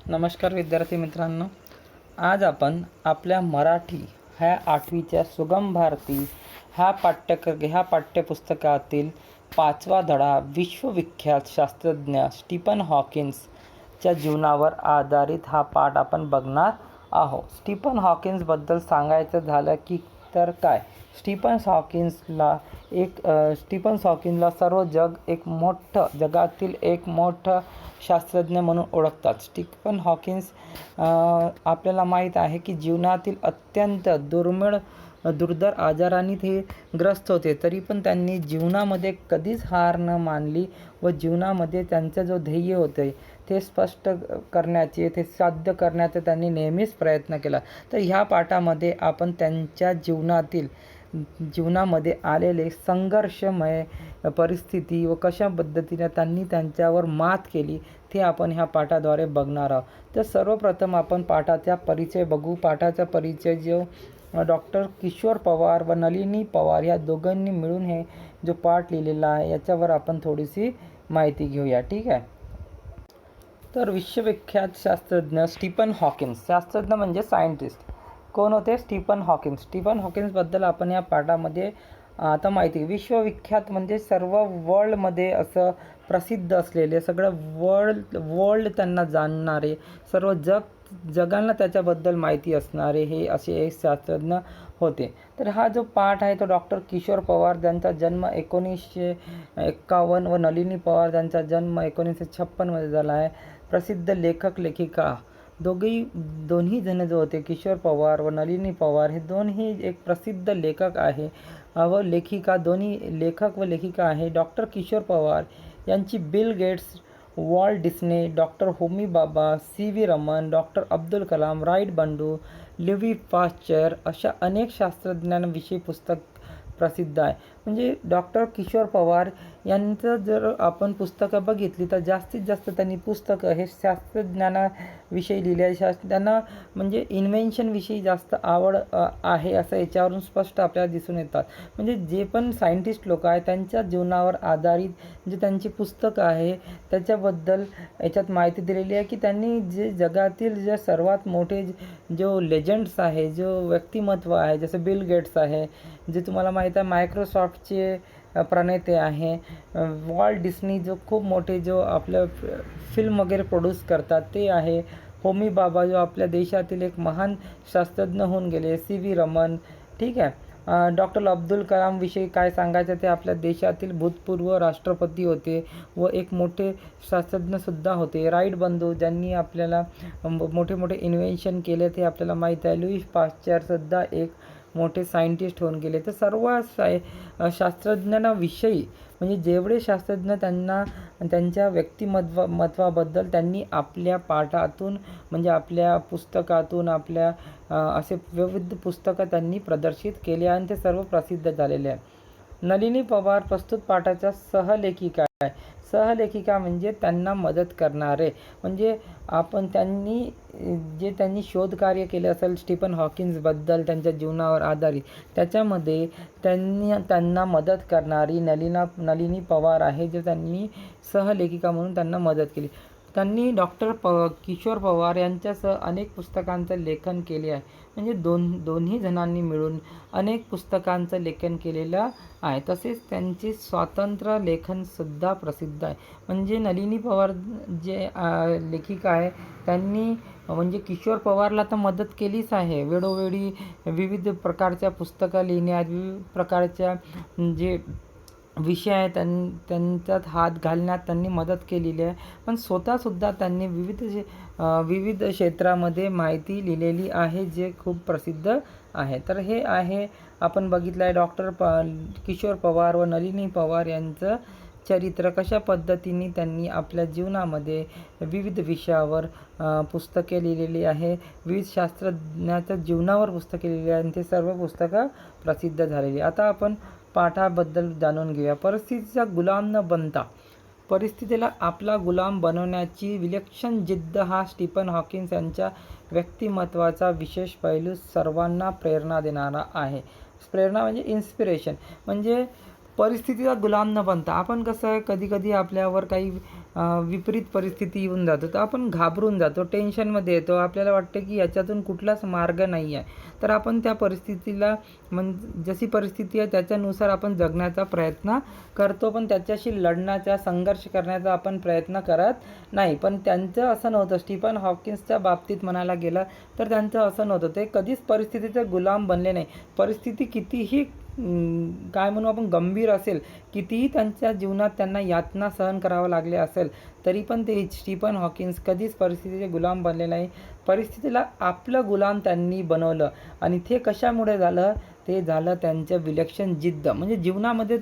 नमस्कार विद्यार्थी मित्रांनो, आज आपण आपल्या मराठी ह्या 8वीच्या सुगम भारती ह्या पाठ्यपुस्तकातील 5वा धडा विश्वविख्यात शास्त्रज्ञ स्टीफन हॉकिन्सच्या जीवनावर आधारित हा पाठ आपण बघणार आहोत. स्टीफन हॉकिन्सबद्दल सांगायचं झालं की तर काय, स्टीफन हॉकिन्सला सर्व जग जगातील एक मोठं शास्त्रज्ञ म्हणून ओळखतात. स्टीफन हॉकिन्स आपल्याला माहीत आहे की जीवनातील अत्यंत दुर्धर आजारांनी ते ग्रस्त होते, तरी पण त्यांनी जीवनामध्ये कधीच हार न मानली व जीवनामध्ये त्यांचं जो ध्येय होते ते स्पष्ट करण्याचे, ते साध्य करण्याचा त्यांनी नेहमीच प्रयत्न केला. तर ह्या पाठामध्ये आपण त्यांच्या जीवनामध्ये आलेले संघर्षमय परिस्थिती व कशा पद्धतीने त्यांनी त्यांच्यावर मात केली ते आपण ह्या पाठाद्वारे बघणार आहोत. तर सर्वप्रथम आपण पाठाचा परिचय बघू. पाठाचा परिचय जो डॉक्टर किशोर पवार व नलिनी पवार या दोघांनी मिळून हे जो पाठ लिहिलेला आहे याच्यावर आपण थोडीशी माहिती घेऊया. ठीक आहे. तर विश्वविख्यात शास्त्रज्ञ स्टीफन हॉकिन्स, शास्त्रज्ञ म्हणजे सायंटिस्ट. कोण होते? Stephen Hawkins. स्टीफन हॉकिन्सबद्दल आपण या पाठामध्ये आता माहिती. विश्वविख्यात म्हणजे सर्व वर्ल्डमध्ये असं प्रसिद्ध असलेले, सगळं वर्ल्ड त्यांना जाणणारे, सर्व जगांना त्याच्याबद्दल माहिती असणारे हे असे एक शास्त्रज्ञ होते. तर हा जो पाठ आहे तो डॉक्टर किशोर पवार ज्यांचा जन्म 1951 व नलिनी पवार ज्यांचा जन्म 1956 झाला आहे. प्रसिद्ध लेखक लेखिका दोन्ही जण जो होते, किशोर पवार व नलिनी पवार, हे दोन्ही एक प्रसिद्ध लेखक आहे व लेखिका, दोन्ही लेखक व लेखिका आहे. डॉक्टर किशोर पवार यांची Bill Gates, Walt Disney, doctor Homi Bhabha, CV Raman, doctor Abdul Kalam, Wright बंडू, लिवी पाश्चर अशा अनेक शास्त्रज्ञांविषयी पुस्तक प्रसिद्ध आहे. म्हणजे डॉक्टर किशोर पवार यांचं जर आपण पुस्तकं बघितली तर जास्तीत जास्त त्यांनी पुस्तकं हे शास्त्रज्ञानाविषयी लिहिले आहे. त्यांना म्हणजे इन्व्हेन्शनविषयी जास्त आवड आहे असं याच्यावरून स्पष्ट आपल्याला दिसून येतात. म्हणजे जे पण सायंटिस्ट लोक आहेत त्यांच्या जीवनावर आधारित जे त्यांची पुस्तकं आहे त्याच्याबद्दल याच्यात माहिती दिलेली आहे की त्यांनी जे जगातील जे सर्वात मोठे जो लेजंड्स आहे, जो व्यक्तिमत्व आहे, जसं बिल गेट्स आहे, जे तुम्हाला माहीत आहे मायक्रोसॉफ्टचे प्रणेते आहे, वॉल्ट डिस्नी जो खूप मोठे जो आपलं फिल्म वगैरे प्रोड्यूस करतात ते आहे, होमी बाबा जो आपल्या देशातील एक महान शास्त्रज्ञ होऊन गेले, CV रमन. ठीक आहे. डॉक्टर अब्दुल कलामविषयी काय सांगायचं, ते आपल्या देशातील भूतपूर्व राष्ट्रपती होते व एक मोठे शास्त्रज्ञसुद्धा होते. राईट बंधू ज्यांनी आपल्याला मोठे मोठे इन्व्हेन्शन केले ते आपल्याला माहीत आहे. लुईस पाश्चरसुद्धा एक मोठे सायंटिस्ट होऊन गेले. तर सर्व शास्त्रज्ञांविषयी म्हणजे जेवढे शास्त्रज्ञ त्यांना त्यांच्या व्यक्तिमत्वाबद्दल त्यांनी आपल्या पाठातून म्हणजे आपल्या पुस्तकातून आपल्या असे विविध पुस्तकं त्यांनी प्रदर्शित केले आणि ते सर्व प्रसिद्ध झालेले आहे. नलिनी पवार प्रस्तुत पाठाच्या सहलेखिका आहे. सहलेखिका म्हणजे त्यांना मदत करणारे, म्हणजे त्यांनी शोधकार्य केले असेल स्टीफन हॉकिन्सबद्दल त्यांच्या जीवनावर आधारित, त्याच्यामध्ये त्यांना मदत करणारी नलिनी पवार आहे, जो त्यांनी सहलेखिका म्हणून त्यांना मदत केली. त्यांनी डॉक्टर किशोर पवार यांच्यासह अनेक पुस्तकांचं लेखन केले आहे. म्हणजे दोन्ही जणांनी मिळून अनेक पुस्तकांचं लेखन केलेलं आहे. तसेच त्यांचे स्वातंत्र्य लेखनसुद्धा प्रसिद्ध आहे. म्हणजे नलिनी पवार जे लेखिका आहे त्यांनी म्हणजे किशोर पवारला तर मदत केलीच आहे वेळोवेळी विविध प्रकारच्या पुस्तकं लिहिण्यात, विविध प्रकारच्या जे विषय आहे त्यांच्यात हात घालण्यात त्यांनी मदत केलेली आहे. पण स्वतःसुद्धा त्यांनी विविध क्षेत्रामध्ये माहिती लिहिलेली आहे जे खूप प्रसिद्ध आहे. तर हे आहे आपण बघितलं आहे डॉक्टर किशोर पवार व नलिनी पवार यांचं चरित्र, कशा पद्धतीने त्यांनी आपल्या जीवनामध्ये विविध विषयावर पुस्तके लिहिलेली आहे, विविध शास्त्रज्ञाच्या जीवनावर पुस्तके लिहिलेली आहे आणि ते सर्व पुस्तकं प्रसिद्ध झालेली. आता आपण पाठाबद्दल जाणून घेऊया. परिस्थितीचा गुलाम न बनता परिस्थितीला आपला गुलाम बनवण्याची विलक्षण जिद्द हा स्टीफन हॉकिन्स यांच्या व्यक्तिमत्वाचा विशेष पैलू सर्वांना प्रेरणा देणारा आहे. प्रेरणा म्हणजे इन्स्पिरेशन. म्हणजे परिस्थितीचा गुलाम न बनता, आपण कसं आहे कधी कधी आपल्यावर काही विपरीत परिस्थिती येऊन जातो तर आपण घाबरून जातो, टेन्शनमध्ये येतो, आपल्याला वाटतं की याच्यातून कुठलाच मार्ग नाही आहे. तर आपण त्या परिस्थितीला जशी परिस्थिती आहे त्याच्यानुसार आपण जगण्याचा प्रयत्न करतो, पण त्याच्याशी लढण्याचा, संघर्ष करण्याचा आपण प्रयत्न करत नाही. पण त्यांचं असं नव्हतं. स्टीफन हॉकिन्सच्या बाबतीत म्हणायला गेलं तर त्यांचं असं नव्हतं. ते कधीच परिस्थितीचे गुलाम बनले नाही. परिस्थिती कितीही काय म्हणू आपण गंभीर असेल, कितीही त्यांच्या जीवनात त्यांना यातना सहन करावं लागले असेल, तरी पण ते स्टीफन हॉकिन्स कधीच परिस्थितीचे गुलाम बनले नाही. परिस्थितीला आपलं गुलाम त्यांनी बनवलं. आणि ते कशामुळे झालं? ते झालं त्यांच्या विलक्षण जिद्द. म्हणजे जीवनामध्ये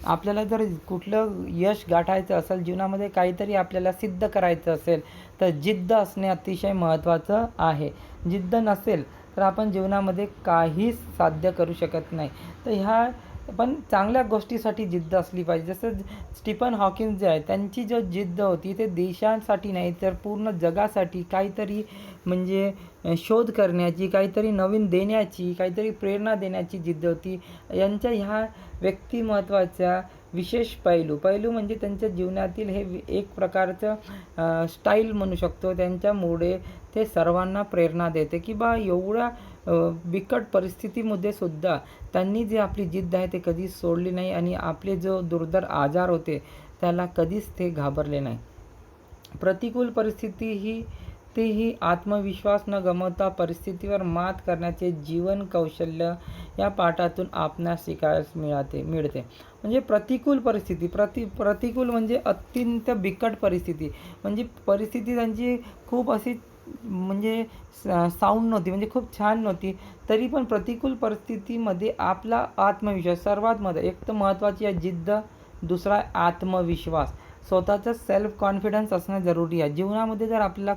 आपल्याला जर कुठलं यश गाठायचं असेल, जीवनामध्ये काहीतरी आपल्याला सिद्ध करायचं असेल, तर जिद्द असणे अतिशय महत्त्वाचं आहे. जिद्द नसेल तर आपण जीवनामध्ये काहीच साध्य करू शकत नाही. तर पण चांगल्या गोष्टीसाठी जिद्द असली पाहिजे. जसं स्टीफन हॉकिन्स जे आहे, त्यांची जो जिद्द होती ते देशांसाठी नाही तर पूर्ण जगासाठी काहीतरी म्हणजे शोध करण्याची, काहीतरी नवीन देण्याची, काहीतरी प्रेरणा देण्याची जिद्द होती. यांच्या ह्या व्यक्तिमत्त्वाचा विशेष पैलू म्हणजे त्यांच्या जीवनातील हे एक प्रकारचं स्टाईल म्हणू शकतो. त्यांच्यामुळे ते सर्वांना प्रेरणा देते की बा एवढ्या बिकट परिस्थितीमध्ये सुद्धा त्यांनी जी आपली जिद्द आहे ते कधीच सोडली नाही आणि आपले जो दुर्धर आजार होते त्याला कधीच ते घाबरले नाही. प्रतिकूल परिस्थिती तेही आत्मविश्वास न गमावता परिस्थितीवर मात करण्याचे जीवन कौशल्य या पाठातून आपणास शिकायला मिळते. म्हणजे प्रतिकूल परिस्थिती, प्रतिकूल म्हणजे अत्यंत बिकट परिस्थिती, म्हणजे परिस्थिती त्यांची खूप अशी म्हणजे साऊंड नव्हती, म्हणजे खूप छान नव्हती, तरी पण प्रतिकूल परिस्थितीमध्ये आपला आत्मविश्वास सर्वात एक तर महत्त्वाची आहे जिद्द, दुसरा आत्मविश्वास, स्वतःचं सेल्फ कॉन्फिडन्स असणं जरुरी आहे. जीवनामध्ये जर आपल्याला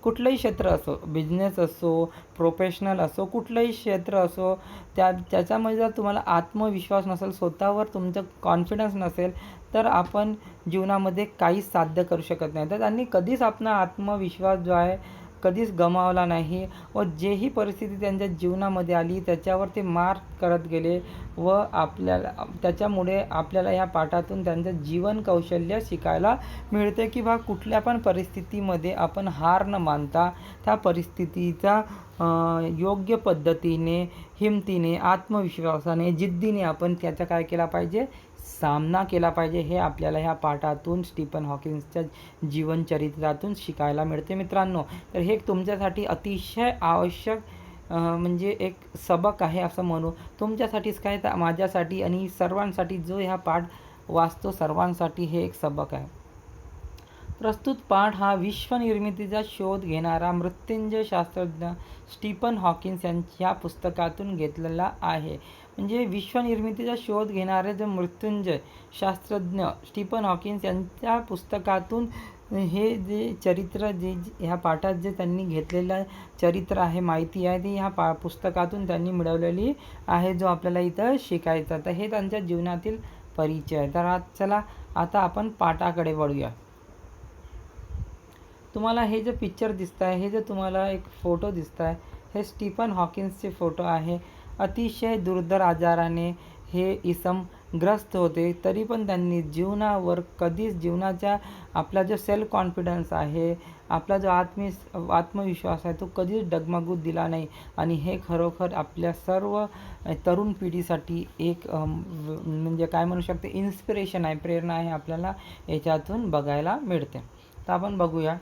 कुठलंही क्षेत्र असो, बिझनेस असो, प्रोफेशनल असो, कुठलंही क्षेत्र असो, त्याच्यामध्ये जर तुम्हाला आत्मविश्वास नसेल, स्वतःवर तुमचं कॉन्फिडन्स नसेल, तर आपण जीवनामध्ये काहीच साध्य करू शकत नाही. तर त्यांनी कधीच आपला आत्मविश्वास जो आहे कधीच गमावला नाही व जेही परिस्थिती त्यांच्या जीवनामध्ये आली त्याच्यावर ते मात करत गेले व त्याच्यामुळे आपल्याला या पाठातून त्यांचं जीवन कौशल्य शिकायला मिळते की बा कुठल्या पण परिस्थितीमध्ये आपण हार न मानता त्या परिस्थितीचा योग्य पद्धतीने, हिमतीने, आत्मविश्वासाने, जिद्दीने आपण त्याचा काय केला पाहिजे, सामना केला पाहिजे. हे आपल्याला ह्या पाठातून स्टीफन हॉकिन्सच्या जीवनचरित्रातून शिकायला मिळते मित्रांनो. तर हे तुमच्यासाठी अतिशय आवश्यक म्हणजे एक सबक आहे असं म्हणू. तुमच्यासाठीच काय तर माझ्यासाठी आणि सर्वांसाठी जो ह्या पाठ वाचतो सर्वांसाठी हे एक सबक आहे. प्रस्तुत पाठ हा विश्वनिर्मितीचा शोध घेणारा मृत्युंजय शास्त्रज्ञ स्टीफन हॉकिन्स यांच्या पुस्तकातून घेतलेला आहे. म्हणजे विश्वनिर्मितीचा शोध घेणारे जे मृत्युंजय शास्त्रज्ञ स्टीफन हॉकिन्स यांच्या पुस्तकातून हे जे चरित्र ह्या पाठात जे त्यांनी घेतलेलं चरित्र आहे, माहिती आहे, ती ह्या पुस्तकातून त्यांनी मिळवलेली आहे, जो आपल्याला इथं शिकायचा. तर हे त्यांच्या जीवनातील परिचय आहे. तर चला आता आपण पाठाकडे वळूया. तुम्हाला हे जे पिक्चर दिसत आहे, हे जे तुम्हाला एक फोटो दिसत आहे, हे स्टीफन हॉकिन्सचे फोटो आहे. अतिशय दुर्धर आजाराने हे इसम ग्रस्त होते, तरी पण त्यांनी जीवनावर कधीच जीवनाच्या आपला जो सेल्फ कॉन्फिडन्स आहे, आपला जो आत्मविश्वास आहे तो कधीच डगमगू दिला नाही. आणि हे खरोखर आपल्या सर्व तरुण पिढीसाठी एक म्हणजे काय म्हणू शकते, इन्स्पिरेशन आहे, प्रेरणा आहे, आपल्याला याच्यातून बघायला मिळते. तर आपण बघूया.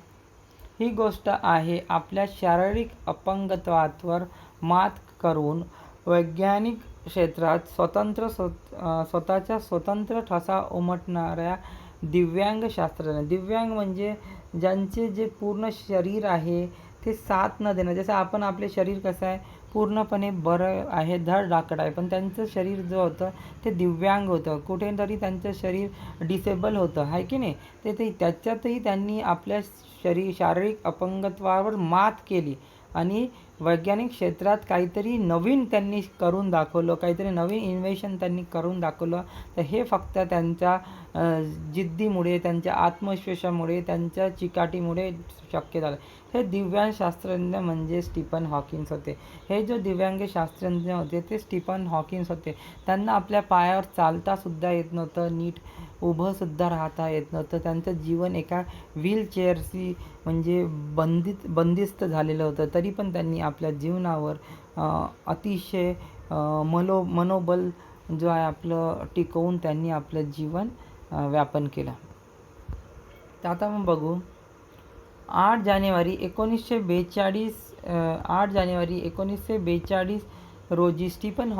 ही गोष्ट आहे आपल्या शारीरिक अपंगत्वावर मात करून वैज्ञानिक क्षेत्रात स्वतःचा स्वतंत्र ठसा उमटणाऱ्या दिव्यांग शास्त्रज्ञ. दिव्यांग म्हणजे ज्यांचे जे पूर्ण शरीर आहे ते साथ न देणं. जसं आपले शरीर कसं आहे, पूर्णपणे बरं आहे, धडधाकट आहे, पण त्यांचं शरीर जो होतं ते दिव्यांग होतं, कुठेतरी त्यांचं शरीर डिसेबल होतं, आहे की नाही. ते त्याच्यातही त्यांनी आपल्या शारीरिक अपंगत्वावर मात केली आणि वैज्ञानिक क्षेत्रात काहीतरी नवीन त्यांनी करून दाखवलं, काहीतरी नवीन इन्व्हेशन त्यांनी करून दाखवलं. तर हे फक्त त्यांच्या जिद्दीमुळे, त्यांच्या आत्मविश्वासामुळे, त्यांच्या चिकाटीमुळे शक्य झालं. हे दिव्यांग शास्त्रज्ञ म्हणजे स्टीफन हॉकिन्स होते. हे जो दिव्यांग शास्त्रज्ञ होते ते स्टीफन हॉकिन्स होते. त्यांना आपल्या पायावर चालतासुद्धा येत नव्हतं, नीट उभंसुद्धा राहता येत नव्हतं. त्यांचं जीवन एका व्हीलचेअरशी म्हणजे बंदिस्त झालेलं होतं. तरी पण त्यांनी आपल्या जीवनावर अतिशय मनोबल जो आहे आपलं टिकवून त्यांनी आपलं जीवन व्यापन केलं. तर आता आपण बघू 8 जानेवारी 1942 रोजी स्टीफन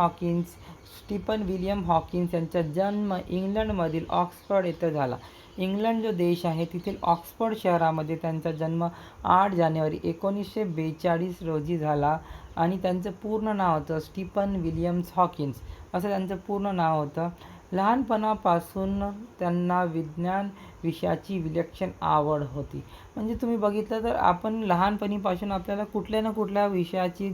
विल्यम हॉकिन्स यांचा जन्म इंग्लंडमधील ऑक्सफर्ड येथे झाला. इंग्लंड जो देश आहे तिथील ऑक्सफर्ड शहरामध्ये त्यांचा जन्म 8 जानेवारी 1942 रोजी झाला आणि त्यांचं पूर्ण नाव होतं स्टीफन विल्यम्स हॉकिन्स, असं त्यांचं पूर्ण नाव होतं. लहानपणापासून त्यांना विज्ञान विषयाची विलक्षण आवड होती. म्हणजे तुम्ही बघितलं तर आपण लहानपणीपासून आपल्याला कुठल्या ना कुठल्या विषयाची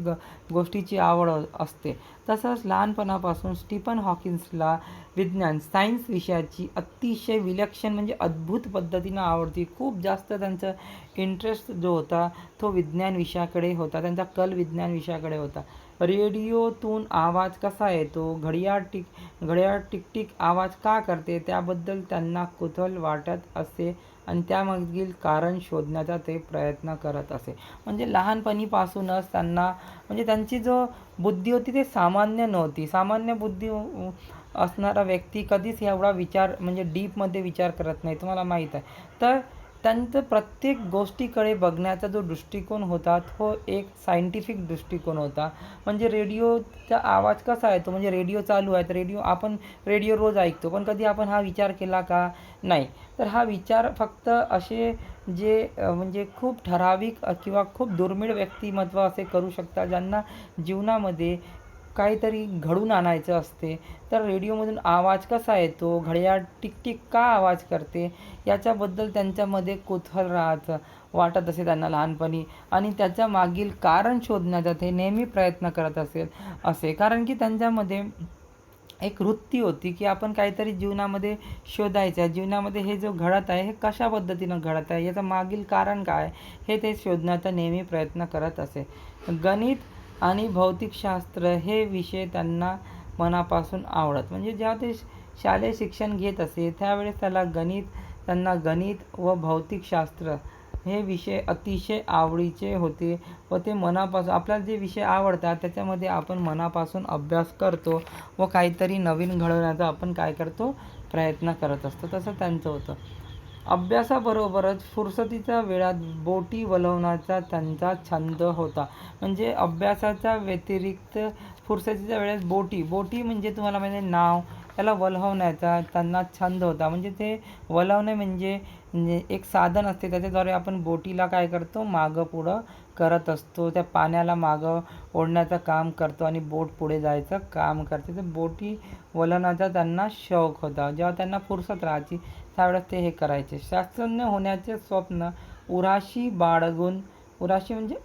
गोष्टीची आवड असते. तसंच लहानपणापासून स्टीफन हॉकिन्सला सायन्स विषयाची अतिशय विलक्षण म्हणजे अद्भुत पद्धतीनं आवडती. खूप जास्त त्यांचा इंटरेस्ट जो होता तो विज्ञान विषयाकडे होता, त्यांचा कल विज्ञान विषयाकडे होता. रेडिओतून आवाज कसा येतो, घड्याळ टिकटिक आवाज का करते त्याबद्दल त्यांना कुतूहल वाटत असे आणि त्यामागील कारण शोधण्याचा ते प्रयत्न करत असे. म्हणजे लहानपणीपासूनच त्यांना म्हणजे त्यांची जो बुद्धी होती ते सामान्य नव्हती. सामान्य बुद्धी असणारा व्यक्ती कधीच एवढा विचार म्हणजे डीपमध्ये विचार करत नाही, तुम्हाला माहीत आहे. तर त्यांचं प्रत्येक गोष्टीकडे बघण्याचा जो दृष्टिकोन होता तो एक सायंटिफिक दृष्टिकोन होता. म्हणजे रेडिओचा आवाज कसा येतो, म्हणजे रेडिओ चालू आहे तर आपण रेडिओ रोज ऐकतो, पण कधी आपण हा विचार केला का? नाही. तर हा विचार फक्त असे जे म्हणजे खूप ठराविक किंवा खूप दुर्मिळ व्यक्तिमत्व असे करू शकतात ज्यांना जीवनामध्ये काहीतरी घडवून आणायचं असते. तर रेडिओमधून आवाज कसा येतो, घड्याळ टिकटिक का आवाज करते याच्याबद्दल त्यांच्यामध्ये कुतूहल वाटत असे त्यांना लहानपणी आणि त्याच्या मागील कारण शोधण्याचा ते नेहमी प्रयत्न करत असे. कारण की त्यांच्यामध्ये एक वृत्ती होती की आपण काहीतरी जीवनामध्ये शोधायचं आहे, जीवनामध्ये हे जो घडत आहे हे कशा पद्धतीनं घडत आहे, याचं मागील कारण काय हे ते शोधण्याचा नेहमी प्रयत्न करत असे. गणित आणि भौतिकशास्त्र हे विषय त्यांना मनापासून आवडत. म्हणजे जेव्हा ते शालेय शिक्षण घेत असे त्यावेळेस त्यांना गणित व भौतिकशास्त्र हे विषय अतिशय आवडीचे होते व ते मनापासून आपल्याला जे विषय आवडतात त्याच्यामध्ये आपण मनापासून अभ्यास करतो व काहीतरी नवीन घडवण्याचा आपण काय करतो प्रयत्न करत असतो. तसं त्यांचं होतं. अभ्यासाबरोबरच फुरसतीच्या वेळात बोटी वळवण्याचा त्यांचा छंद होता. म्हणजे अभ्यासाच्या व्यतिरिक्त फुरसतीच्या वेळेस बोटी म्हणजे तुम्हाला माहिती आहे नाव, त्याला वल्हवण्याचा त्यांना छंद होता. म्हणजे ते वल्हवणे म्हणजे एक साधन असते त्याच्याद्वारे आपण बोटीला काय करतो मागं पुढं करत असतो, त्या पाण्याला मागं ओढण्याचं काम करतो आणि बोट पुढे जायचं काम करते. तर बोटी वळवण्याचा त्यांना शौक होता. जेव्हा त्यांना फुरसत राहायची त्यावेळेस ते हे करायचे. शास्त्रज्ञ होण्याचे स्वप्न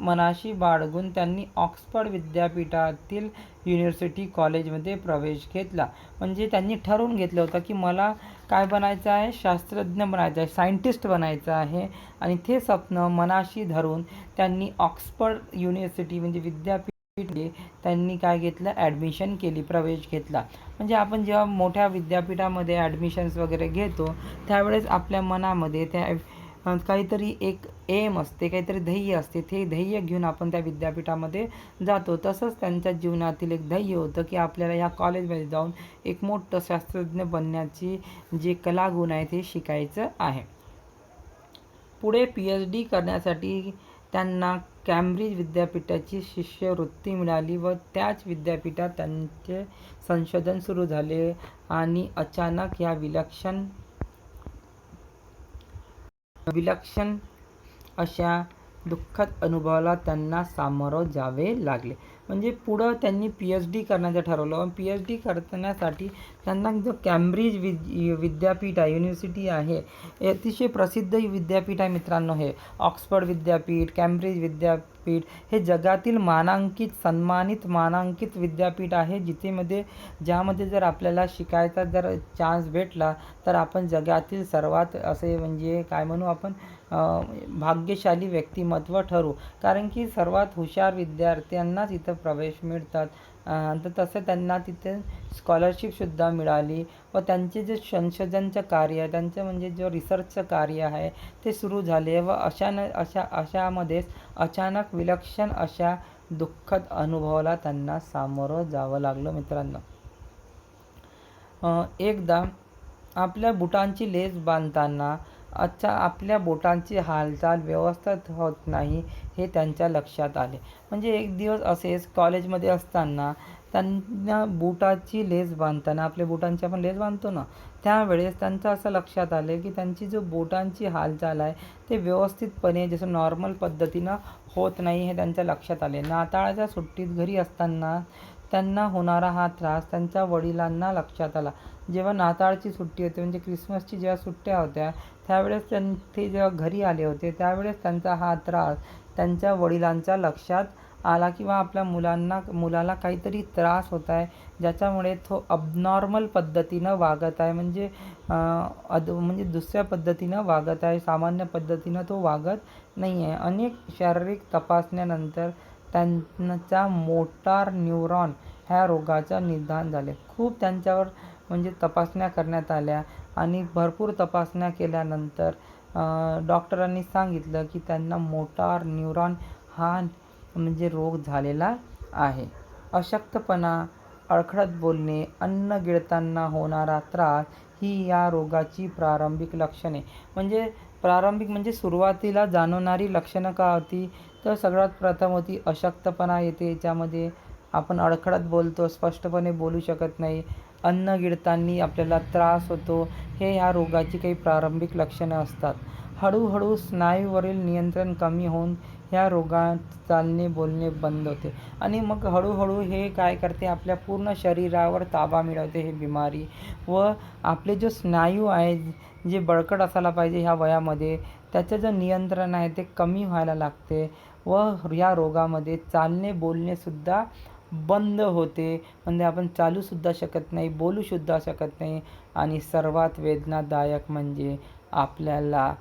मनाशी बाळगून त्यांनी ऑक्सफर्ड विद्यापीठातील युनिव्हर्सिटी कॉलेजमध्ये प्रवेश घेतला. म्हणजे त्यांनी ठरवून घेतलं होतं की मला काय बनायचं आहे, शास्त्रज्ञ बनायचं आहे, सायंटिस्ट बनायचं आहे. आणि ते स्वप्न मनाशी धरून त्यांनी ऑक्सफर्ड युनिव्हर्सिटी म्हणजे विद्यापीठ त्यांनी काय घेतलं ॲडमिशन केली, प्रवेश घेतला. म्हणजे आपण जेव्हा मोठ्या विद्यापीठामध्ये ॲडमिशन्स वगैरे घेतो त्यावेळेस आपल्या मनामध्ये त्या काहीतरी एक एम असते, काहीतरी ध्येय असते. ते ध्येय घेऊन आपण त्या विद्यापीठामध्ये जातो. तसंच त्यांच्या जीवनातील एक ध्येय होतं की आपल्याला या कॉलेजमध्ये जाऊन एक मोठं शास्त्रज्ञ बनण्याची जे कलागुण आहे ते शिकायचं आहे. पुढे PhD करण्यासाठी त्यांना कॅम्ब्रिज विद्यापीठाची शिष्यवृत्ती मिळाली व त्याच विद्यापीठात त्यांचे संशोधन सुरू झाले आणि अचानक या विलक्षण अशा दुःखद अनुभवाला त्यांना सामोरं जावे लागले. म्हणजे पुढं त्यांनी PhD करण्याचं ठरवलं. PhD करण्यासाठी त्यांना जो कॅम्ब्रिज विद्यापीठ आहे, युनिव्हर्सिटी आहे, अतिशय प्रसिद्ध विद्यापीठ आहे मित्रांनो. हे ऑक्सफर्ड विद्यापीठ, कॅम्ब्रिज विद्यापीठ हे जगातील सन्मानित मानांकित विद्यापीठ आहे, ज्यामध्ये जर आपल्याला शिकायचा जर चान्स भेटला तर आपण जगातील सर्वात असे म्हणजे काय म्हणू आपण भाग्यशाली व्यक्तिमत्व ठरू. कारण की सर्वात हुशार विद्यार्थ्यांनाच इथं प्रवेश मिळतात. तर तसं त्यांना तिथे स्कॉलरशिपसुद्धा मिळाली व त्यांचे जे संशोधनचं कार्य आहे, त्यांचं म्हणजे जो रिसर्चचं कार्य आहे ते सुरू झाले व अशामध्येच अचानक विलक्षण अशा दुःखद अनुभवाला त्यांना सामोरं जावं लागलं मित्रांनो. एकदा आपल्या बुटांची लेस बांधताना आपल्या बोटांची हालचाल व्यवस्थित होत नाही हे त्यांच्या लक्षात आले. म्हणजे एक दिवस असेच कॉलेजमध्ये असताना त्यांना बुटाची लेस बांधताना, आपल्या बुटांची आपण लेस बांधतो ना, त्यावेळेस त्यांचं असं लक्षात आलं की त्यांची जो बोटांची हालचाल आहे ते व्यवस्थितपणे जसं नॉर्मल पद्धतीनं होत नाही हे त्यांच्या लक्षात आले. नाताळच्या सुट्टीत घरी असताना त्यांना होणारा हा त्रास त्यांच्या वडिलांना लक्षात आला. जेव्हा नाताळची सुट्टी होती म्हणजे क्रिसमसची जेव्हा सुट्ट्या होत्या त्यावेळेस ते जेव्हा घरी आले होते त्यावेळेस त्यांचा हा त्रास त्यांच्या वडिलांच्या लक्षात आला किंवा आपल्या मुलाला काहीतरी त्रास होत आहे, ज्याच्यामुळे तो अबनॉर्मल पद्धतीनं वागत आहे. म्हणजे दुसऱ्या पद्धतीनं वागत आहे, सामान्य पद्धतीनं तो वागत नाही आहे. अनेक शारीरिक तपासण्यानंतर त्यांचा मोटार न्यूरॉन ह्या रोगाचं निदान झाले. खूप त्यांच्यावर म्हणजे तपासण्या करण्यात आल्या आणि भरपूर तपासण्या केल्यानंतर डॉक्टरांनी सांगितलं की त्यांना मोटार न्यूरॉन हा म्हणजे रोग झालेला आहे. अशक्तपणा, अडखळत बोलणे, अन्न गिळताना होणारा त्रास ही या रोगाची प्रारंभिक लक्षणे. म्हणजे सुरुवातीला जाणवणारी लक्षणं का होती, तर सगळ्यात प्रथम होती अशक्तपणा येते, ज्यामध्ये आपण अडखळत बोलतो, स्पष्टपणे बोलू शकत नाही, अन्न गिळताना आपल्याला त्रास होतो, हे ह्या रोगाची काही प्रारंभिक लक्षणं असतात. हळूहळू स्नायूवरील नियंत्रण कमी होऊन ह्या रोगात चालणे बोलणे बंद होते आणि मग हळूहळू हे काय करते, आपल्या पूर्ण शरीरावर ताबा मिळवते हे बिमारी व आपले जो स्नायू आहे जे बळकट असायला पाहिजे ह्या वयामध्ये त्याचं जे नियंत्रण आहे ते कमी व्हायला लागते व या रोगामध्ये चालणे बोलणेसुद्धा बंद होते. म्हणजे आपण चालूसुद्धा शकत नाही, बोलूसुद्धा शकत नाही आणि सर्वात वेदनादायक म्हणजे आपल्याला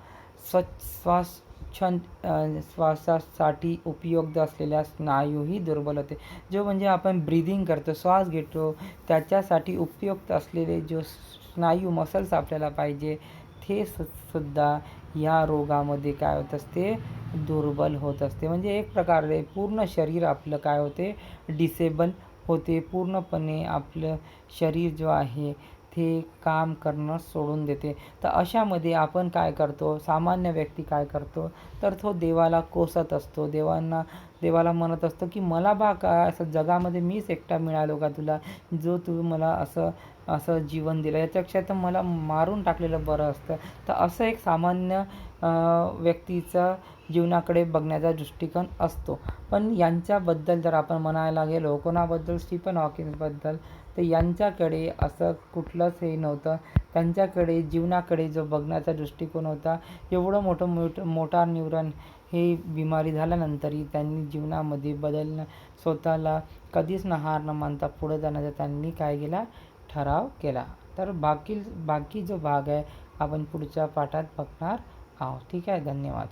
श्वासासाठी उपयुक्त असलेल्या स्नायूही दुर्बल होते. जो म्हणजे आपण ब्रीदिंग करतो, श्वास घेतो, त्याच्यासाठी उपयुक्त असलेले जो स्नायू मसल्स आपल्याला पाहिजे ते सुद्धा या रोगामध्ये काय होत असते, दुर्बल होत असते. म्हणजे एक प्रकारे पूर्ण शरीर आपलं काय होते, डिसेबल होते. पूर्णपणे आपलं शरीर जो आहे ते काम करणं सोडून देते. तर अशामध्ये आपण काय करतो, सामान्य व्यक्ती काय करतो, तर तो देवाला कोसत असतो, देवाला म्हणत असतो की मला काय असं जगामध्ये मीच एकटा मिळालो का तुला, जो तू मला असं जीवन दिलं, याच्यापेक्षा तर मला मारून टाकलेलं बरं असतं. तर असं एक सामान्य व्यक्तीचा जीवनाकडे बघण्याचा दृष्टिकोन असतो. पण यांच्याबद्दल जर आपण म्हणायला गेलो, कोणाबद्दल, स्टीफन हॉकिन्सबद्दल, तर यांच्याकडे असं कुठलंच हे नव्हतं. त्यांच्याकडे जीवनाकडे जो बघण्याचा दृष्टिकोन होता, एवढं मोटार न्यूरॉन हे बिमारी झाल्यानंतरही त्यांनी जीवनामध्ये स्वतःला कधीच हार न मानता पुढे जाण्याचा त्यांनी काय केला, ठराव केला. तर बाकी जो भाग आहे आपण पुढच्या पाठात बघणार आहोत. ठीक आहे, धन्यवाद.